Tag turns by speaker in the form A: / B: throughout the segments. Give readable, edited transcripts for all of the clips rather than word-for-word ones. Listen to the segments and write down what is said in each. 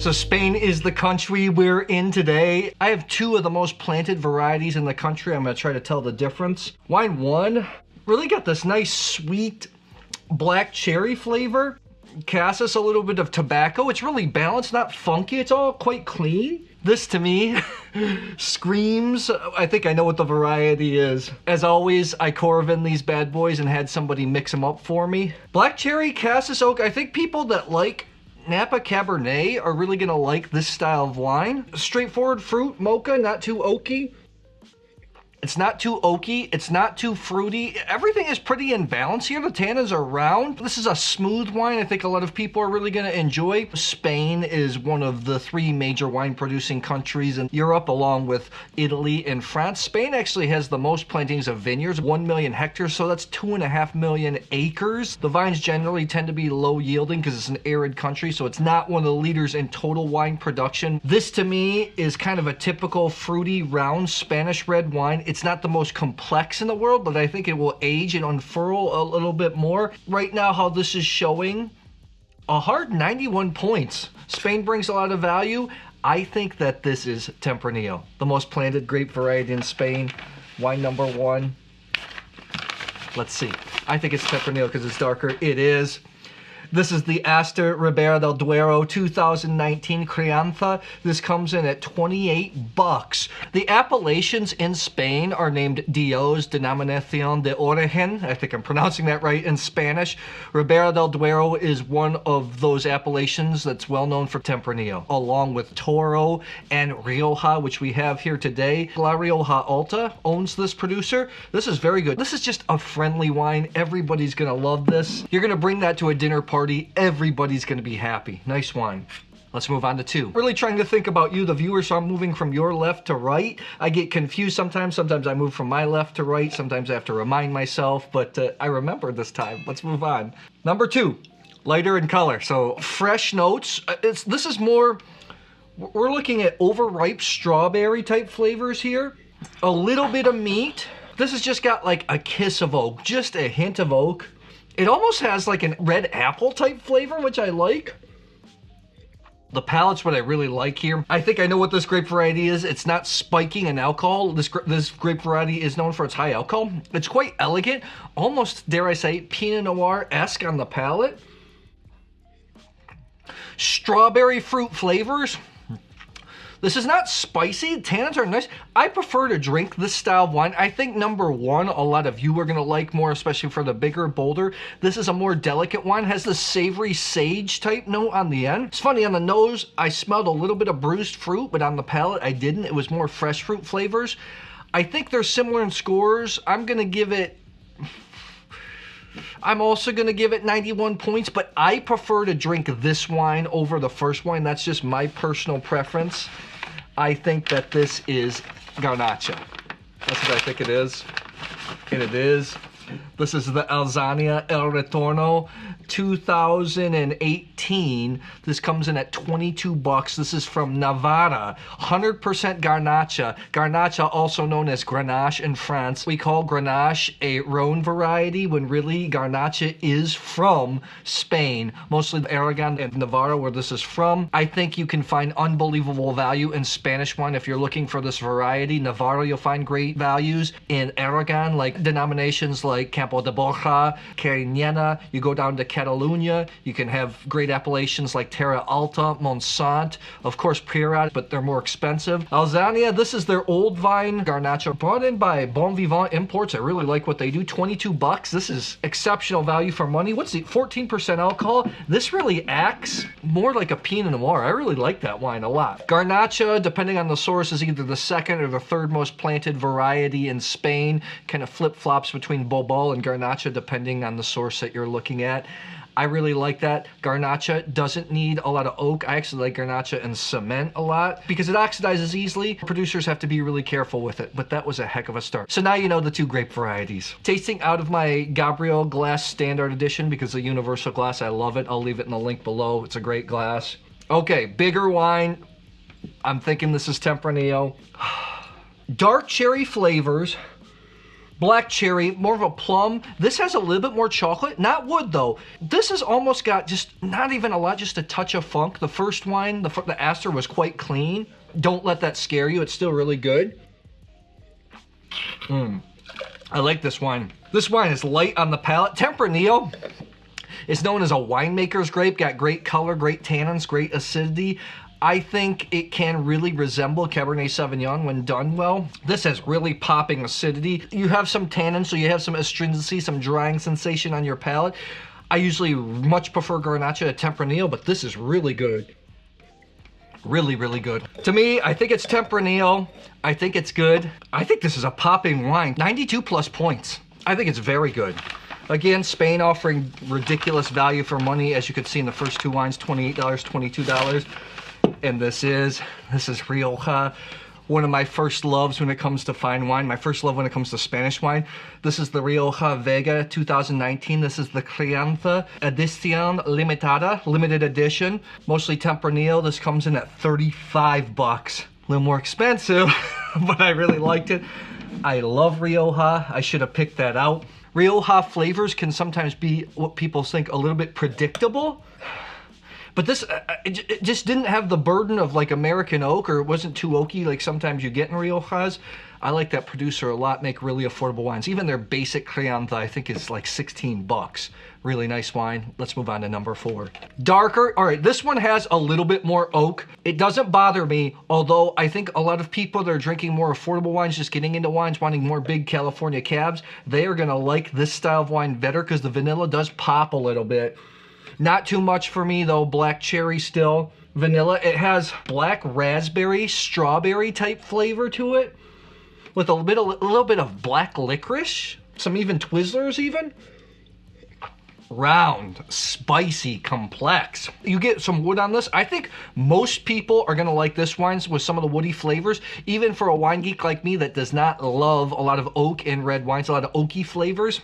A: So Spain is the country we're in today. I have two of the most planted varieties in the country. I'm gonna try to tell the difference. Wine 1 really got this nice sweet black cherry flavor. Cassis, a little bit of tobacco. It's really balanced, not funky. It's all quite clean. This to me screams, I think I know what the variety is. As always, I corvin these bad boys and had somebody mix them up for me. Black cherry, Cassis oak. I think people that like Napa Cabernet are really gonna like this style of wine. Straightforward fruit, mocha, not too oaky. It's not too oaky, it's not too fruity. Everything is pretty in balance here. The tannins are round. This is a smooth wine I think a lot of people are really gonna enjoy. Spain is one of the 3 major wine producing countries in Europe, along with Italy and France. Spain actually has the most plantings of vineyards, 1 million hectares, so that's 2.5 million acres. The vines generally tend to be low yielding because it's an arid country, so it's not one of the leaders in total wine production. This to me is kind of a typical fruity, round Spanish red wine. It's not the most complex in the world, but I think it will age and unfurl a little bit more. Right now, how this is showing, a hard 91 points. Spain brings a lot of value. I think that this is Tempranillo, the most planted grape variety in Spain. Wine number 1. Let's see. I think it's Tempranillo because it's darker. It is. This is the Aster Ribera del Duero 2019 Crianza. This comes in at 28 bucks. The appellations in Spain are named Dios, Denominación de Origen. I think I'm pronouncing that right in Spanish. Ribera del Duero is one of those appellations that's well known for Tempranillo, along with Toro and Rioja, which we have here today. La Rioja Alta owns this producer. This is very good. This is just a friendly wine. Everybody's gonna love this. You're gonna bring that to a dinner party. Everybody's gonna be happy. Nice wine. Let's move on to 2. Really trying to think about you, the viewer, so I'm moving from your left to right. I get confused sometimes. Sometimes I move from my left to right. Sometimes I have to remind myself, but I remember this time. Let's move on. Number 2, lighter in color. So fresh notes. This is more, we're looking at overripe strawberry type flavors here. A little bit of meat. This has just got like a kiss of oak, just a hint of oak. It almost has like a red apple type flavor, which I like. The palate's what I really like here. I think I know what this grape variety is. It's not spiking in alcohol. This grape variety is known for its high alcohol. It's quite elegant, almost, dare I say, Pinot Noir-esque on the palate. Strawberry fruit flavors. This is not spicy. Tannins are nice. I prefer to drink this style of wine. I think number 1, a lot of you are gonna like more, especially for the bigger, bolder. This is a more delicate wine. Has the savory sage type note on the end. It's funny, on the nose, I smelled a little bit of bruised fruit, but on the palate, I didn't. It was more fresh fruit flavors. I think they're similar in scores. I'm also gonna give it 91 points, but I prefer to drink this wine over the first wine. That's just my personal preference. I think that this is Garnacha. That's what I think it is. And it is. This is the Alzania El Retorno 2018. This comes in at 22 bucks. This is from Navarra. 100% Garnacha. Garnacha, also known as Grenache in France. We call Grenache a Rhone variety when really Garnacha is from Spain. Mostly Aragon and Navarra, where this is from. I think you can find unbelievable value in Spanish wine if you're looking for this variety. Navarra, you'll find great values. In Aragon, like denominations like Campo de Borja, Cariñena. You go down to Catalunya, you can have great appellations like Terra Alta, Montsant, of course Priorat, but they're more expensive. Alzania, this is their old vine Garnacha, brought in by Bon Vivant Imports. I really like what they do. 22 bucks. This is exceptional value for money. What's the 14% alcohol? This really acts more like a Pinot Noir. I really like that wine a lot. Garnacha, depending on the source, is either the 2nd or the 3rd most planted variety in Spain. Kind of flip-flops between Bobal and Garnacha depending on the source that you're looking at. I really like that. Garnacha doesn't need a lot of oak. I actually like Garnacha and cement a lot because it oxidizes easily. Producers have to be really careful with it, but that was a heck of a start. So now you know the 2 grape varieties. Tasting out of my Gabriel Glas Standart edition because the universal glass, I love it. I'll leave it in the link below. It's a great glass. Okay, bigger wine. I'm thinking this is Tempranillo. Dark cherry flavors. Black cherry, more of a plum. This has a little bit more chocolate, not wood though. This has almost got just not even a lot, just a touch of funk. The first wine, the Aster was quite clean. Don't let that scare you, it's still really good. I like this wine. This wine is light on the palate. Tempranillo is known as a winemaker's grape, got great color, great tannins, great acidity. I think it can really resemble Cabernet Sauvignon when done well. This has really popping acidity. You have some tannin, so you have some astringency, some drying sensation on your palate. I usually much prefer Garnacha to Tempranillo, but this is really good. Really, really good. To me, I think it's Tempranillo. I think it's good. I think this is a popping wine. 92 plus points. I think it's very good. Again, Spain offering ridiculous value for money. As you could see in the first two wines, $28, $22. And this is Rioja. One of my first loves when it comes to fine wine. My first love when it comes to Spanish wine. This is the Rioja Vega 2019. This is the Crianza Edicion Limitada, limited edition. Mostly Tempranillo. This comes in at 35 bucks. A little more expensive, but I really liked it. I love Rioja. I should have picked that out. Rioja flavors can sometimes be what people think a little bit predictable. But this, it just didn't have the burden of like American oak, or it wasn't too oaky like sometimes you get in Riojas. I like that producer a lot, make really affordable wines. Even their basic Crianza, I think is like 16 bucks. Really nice wine. Let's move on to number 4. Darker. All right, this one has a little bit more oak. It doesn't bother me, although I think a lot of people that are drinking more affordable wines, just getting into wines, wanting more big California cabs, they are gonna like this style of wine better because the vanilla does pop a little bit. Not too much for me though. Black cherry still. Vanilla. It has black raspberry, strawberry type flavor to it, with a little bit of black licorice. Some even Twizzlers even. Round, spicy, complex. You get some wood on this. I think most people are gonna like this wine with some of the woody flavors. Even for a wine geek like me that does not love a lot of oak in red wines, a lot of oaky flavors,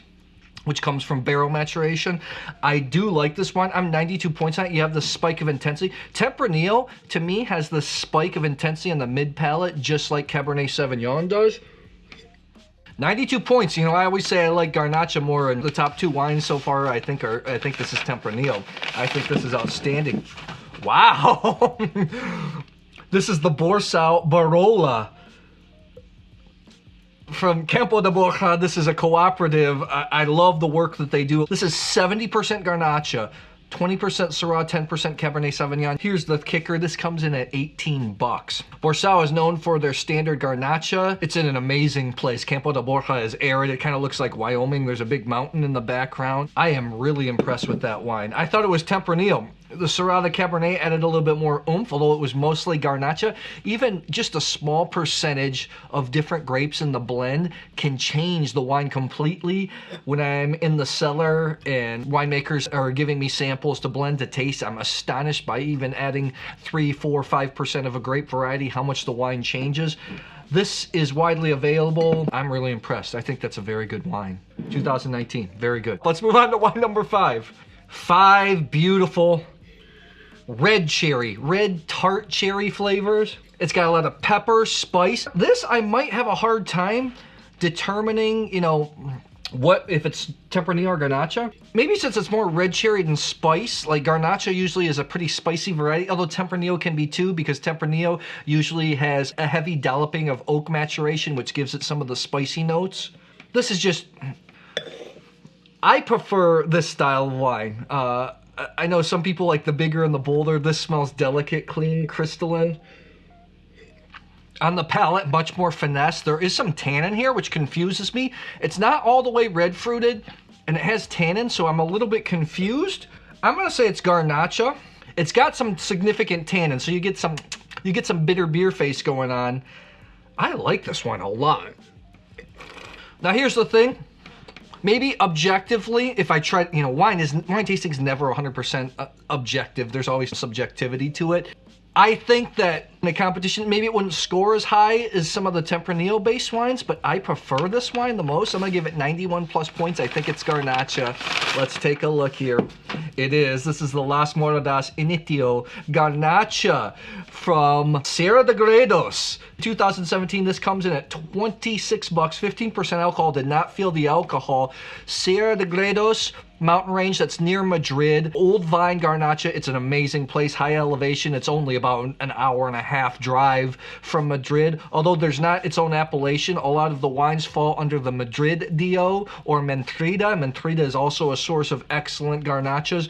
A: which comes from barrel maturation. I do like this wine. I'm 92 points on it. You have the spike of intensity. Tempranillo, to me, has the spike of intensity in the mid palate, just like Cabernet Sauvignon does. 92 points. You know, I always say I like Garnacha more, and the top 2 wines so far, I think this is Tempranillo. I think this is outstanding. Wow. This is the Borsao Barola from Campo de Borja. This is a cooperative. I love the work that they do. This is 70% Garnacha, 20% Syrah, 10% Cabernet Sauvignon. Here's the kicker. This comes in at 18 bucks. Borsao is known for their standard Garnacha. It's in an amazing place. Campo de Borja is arid. It kind of looks like Wyoming. There's a big mountain in the background. I am really impressed with that wine. I thought it was Tempranillo. The Syrah, the Cabernet added a little bit more oomph, although it was mostly Garnacha. Even just a small percentage of different grapes in the blend can change the wine completely. When I'm in the cellar and winemakers are giving me samples to blend to taste, I'm astonished by even adding 3, 4, 5% of a grape variety, how much the wine changes. This is widely available. I'm really impressed. I think that's a very good wine. 2019, very good. Let's move on to wine number 5. 5 beautiful red tart cherry flavors. It's got a lot of pepper, spice. This I might have a hard time determining, you know, what if it's Tempranillo or Garnacha. Maybe since it's more red cherry than spice, like Garnacha usually is a pretty spicy variety, although Tempranillo can be too, because Tempranillo usually has a heavy dolloping of oak maturation, which gives it some of the spicy notes. This is just, I prefer this style of wine. I know some people like the bigger and the bolder. This smells delicate, clean, crystalline. On the palate, much more finesse. There is some tannin here, which confuses me. It's not all the way red fruited, and it has tannin, so I'm a little bit confused. I'm gonna say it's Garnacha. It's got some significant tannin, so you get some bitter beer face going on. I like this one a lot. Now here's the thing. Maybe objectively, if I try, you know, wine tasting is never 100% objective. There's always subjectivity to it. I think that In a competition, maybe it wouldn't score as high as some of the Tempranillo based wines, but I prefer this wine the most. I'm gonna give it 91 plus points. I think it's Garnacha. Let's take a look here. It is. This is the Las Moradas Initio Garnacha from Sierra de Gredos. 2017, this comes in at 26 bucks, 15% alcohol. Did not feel the alcohol. Sierra de Gredos, mountain range that's near Madrid. Old vine Garnacha. It's an amazing place, high elevation. It's only about an hour and a half drive from Madrid. Although there's not its own appellation, a lot of the wines fall under the Madrid DO or Mentrida. Mentrida is also a source of excellent Garnachas.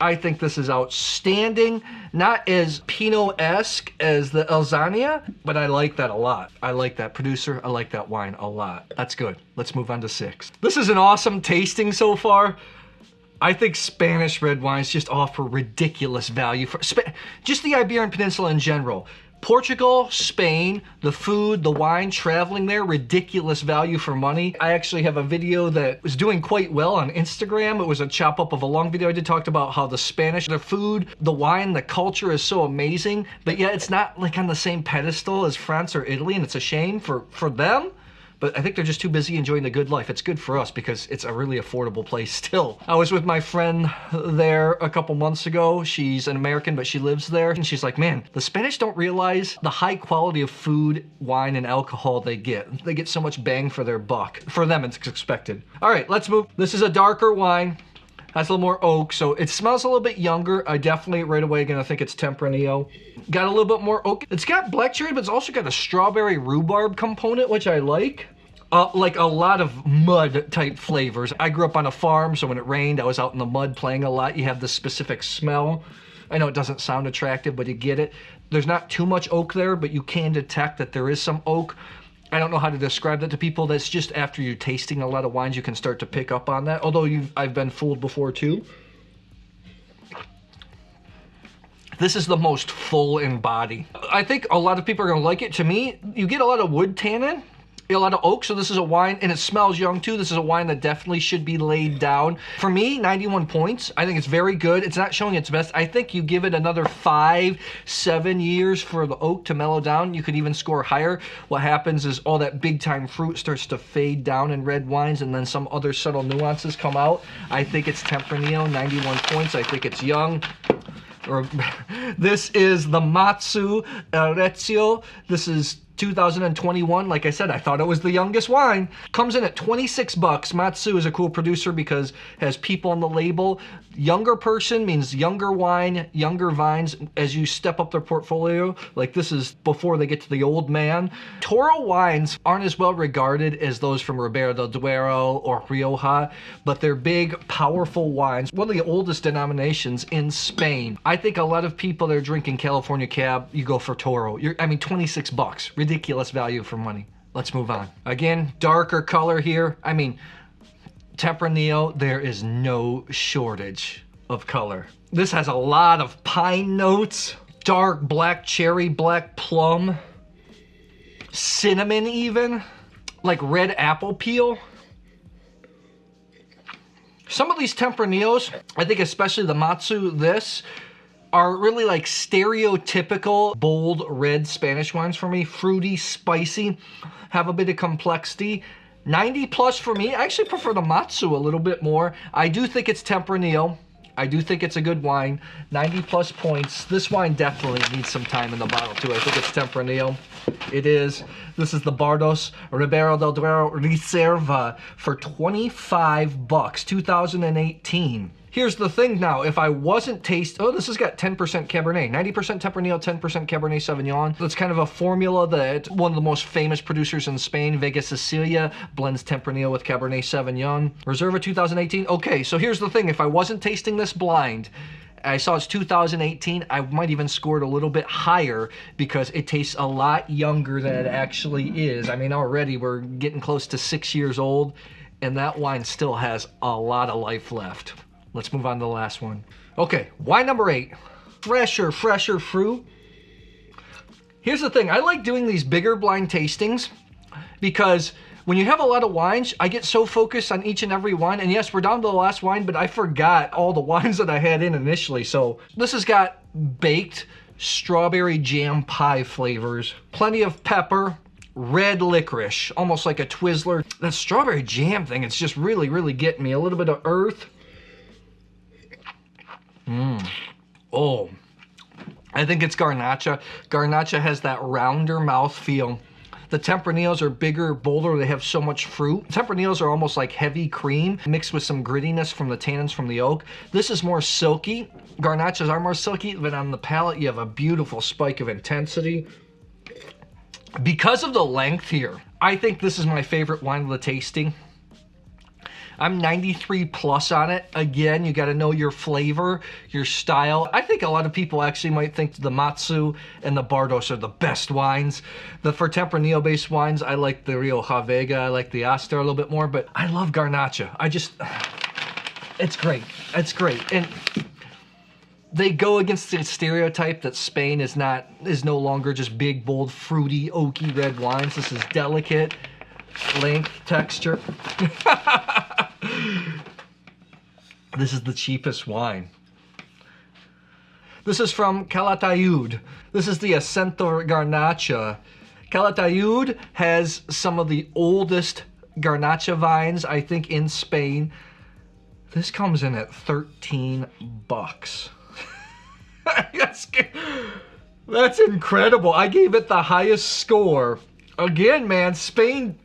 A: I think this is outstanding. Not as Pinot-esque as the Alzania, but I like that a lot. I like that producer. I like that wine a lot. That's good. Let's move on to 6. This is an awesome tasting so far. I think Spanish red wines just offer ridiculous value for just the Iberian Peninsula in general. Portugal, Spain, the food, the wine, traveling there, ridiculous value for money. I actually have a video that was doing quite well on Instagram. It was a chop up of a long video I did, talked about how the Spanish, their food, the wine, the culture is so amazing, but yet it's not like on the same pedestal as France or Italy, and it's a shame for them. But I think they're just too busy enjoying the good life. It's good for us because it's a really affordable place still. I was with my friend there a couple months ago. She's an American, but she lives there. And she's like, man, the Spanish don't realize the high quality of food, wine, and alcohol they get. They get so much bang for their buck. For them, it's expected. All right, let's move. This is a darker wine. Has a little more oak, so it smells a little bit younger. I definitely right away gonna think it's Tempranillo. Got a little bit more oak. It's got black cherry, but it's also got a strawberry rhubarb component, which I like. Like a lot of mud type flavors. I grew up on a farm, so when it rained, I was out in the mud playing a lot. You have this specific smell. I know it doesn't sound attractive, but you get it. There's not too much oak there, but you can detect that there is some oak. I don't know how to describe that to people. That's just after you're tasting a lot of wines, you can start to pick up on that. Although I've been fooled before too. This is the most full in body. I think a lot of people are gonna like it. To me, you get a lot of wood tannin, a lot of oak, so this is a wine, and it smells young too. This is a wine that definitely should be laid down. For me, 91 points. I think it's very good. It's not showing its best. I think you give it another 5-7 years for the oak to mellow down. You could even score higher. What happens is all that big time fruit starts to fade down in red wines, and then some other subtle nuances come out. I think it's Tempranillo, 91 points. I think it's young. This is the Matsu Edicion. This is 2021. Like I said, I thought it was the youngest wine. Comes in at 26 bucks. Matsu is a cool producer because it has people on the label. Younger person means younger wine, younger vines as you step up their portfolio. Like this is before they get to the old man. Toro wines aren't as well regarded as those from Ribera del Duero or Rioja, but they're big, powerful wines. One of the oldest denominations in Spain. I think a lot of people that are drinking California Cab, you go for Toro. 26 bucks. Ridiculous value for money. Let's move on. Again, darker color here. I mean, Tempranillo, there is no shortage of color. This has a lot of pine notes, dark black cherry, black plum, cinnamon even, like red apple peel. Some of these Tempranillos, I think especially the Matsu, are really like stereotypical bold red Spanish wines for me. Fruity, spicy, have a bit of complexity. 90 plus for me. I actually prefer the Matsu a little bit more. I do think it's Tempranillo. I do think it's a good wine. 90 plus points. This wine definitely needs some time in the bottle too. I think it's Tempranillo. It is. This is the Bardos Ribera del Duero Reserva for 25 bucks, 2018. Here's the thing now, if I wasn't this has got 10% Cabernet, 90% Tempranillo, 10% Cabernet Sauvignon. That's kind of a formula that one of the most famous producers in Spain, Vega Sicilia, blends Tempranillo with Cabernet Sauvignon. Reserva 2018. Okay, so here's the thing, if I wasn't tasting this blind, I saw it's 2018, I might even score it a little bit higher because it tastes a lot younger than it actually is. I mean, already we're getting close to 6 years old, and that wine still has a lot of life left. Let's move on to the last one. Okay, wine number 8. Fresher fruit. Here's the thing, I like doing these bigger blind tastings because when you have a lot of wines, I get so focused on each and every wine. And yes, we're down to the last wine, but I forgot all the wines that I had in initially. So this has got baked strawberry jam pie flavors. Plenty of pepper, red licorice, almost like a Twizzler. That strawberry jam thing, it's just really, really getting me. A little bit of earth. Oh, I think it's Garnacha. Garnacha has that rounder mouthfeel. The Tempranillos are bigger, bolder, they have so much fruit. Tempranillos are almost like heavy cream mixed with some grittiness from the tannins from the oak. This is more silky. Garnachas are more silky, but on the palate you have a beautiful spike of intensity. Because of the length here, I think this is my favorite wine of the tasting. I'm 93 plus on it. Again, you got to know your flavor, your style. I think a lot of people actually might think the Matsu and the Bardos are the best wines. For Tempranillo based wines, I like the Rioja Vega, I like the Acentor a little bit more, but I love Garnacha. It's great. It's great. And they go against the stereotype that Spain is no longer just big, bold, fruity, oaky red wines. This is delicate, length, texture. This is the cheapest wine. This is from Calatayud. This is the Acentor Garnacha. Calatayud has some of the oldest Garnacha vines, I think, in Spain. This comes in at 13 bucks. That's incredible. I gave it the highest score. Again, man, Spain.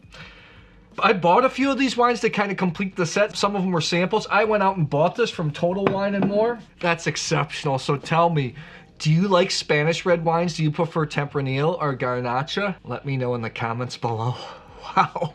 A: I bought a few of these wines to kind of complete the set. Some of them were samples. I went out and bought this from Total Wine and More. That's exceptional. So tell me, do you like Spanish red wines? Do you prefer Tempranillo or Garnacha? Let me know in the comments below. Wow.